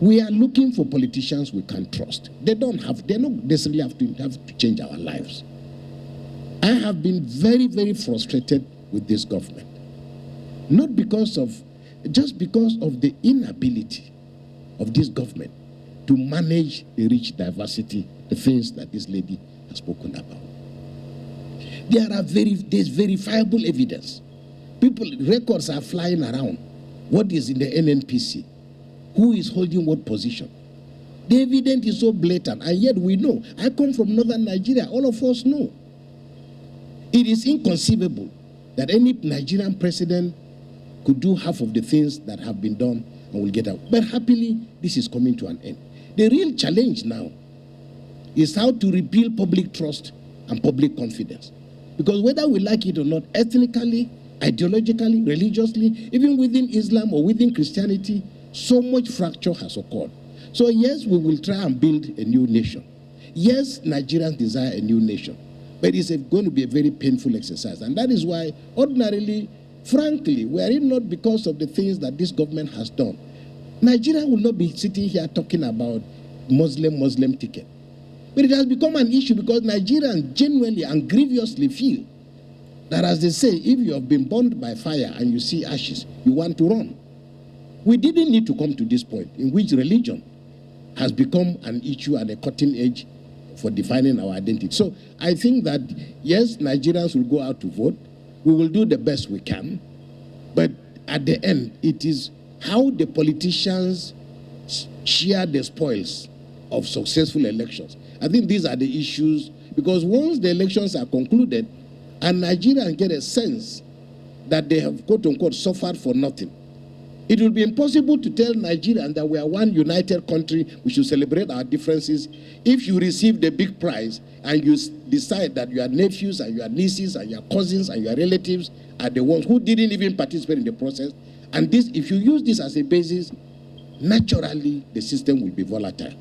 We are looking for politicians we can trust. They don't necessarily have to change our lives. I have been very, very frustrated with this government. Not just because of the inability of this government to manage the rich diversity, the things that this lady has spoken about. There's verifiable evidence. Records are flying around. What is in the NNPC? Who is holding what position? The evidence is so blatant, and yet we know. I come from northern Nigeria. All of us know. It is inconceivable that any Nigerian president could do half of the things that have been done and will get out. But happily, this is coming to an end. The real challenge now is how to rebuild public trust and public confidence. Because whether we like it or not, ethnically, ideologically, religiously, even within Islam or within Christianity, so much fracture has occurred. So yes, we will try and build a new nation. Yes, Nigerians desire a new nation. But it's going to be a very painful exercise. And that is why, ordinarily, frankly, were it not because of the things that this government has done, Nigeria will not be sitting here talking about Muslim ticket. But it has become an issue because Nigerians genuinely and grievously feel that, as they say, if you have been burned by fire and you see ashes, you want to run. We didn't need to come to this point in which religion has become an issue and a cutting edge for defining our identity. So I think that, yes, Nigerians will go out to vote. We will do the best we can. But at the end, it is how the politicians share the spoils of successful elections. I think these are the issues, because once the elections are concluded and Nigerians get a sense that they have, quote unquote, suffered for nothing, it will be impossible to tell Nigerians that we are one united country, we should celebrate our differences, if you receive the big prize and you decide that your nephews and your nieces and your cousins and your relatives are the ones who didn't even participate in the process. And this, if you use this as a basis, naturally the system will be volatile.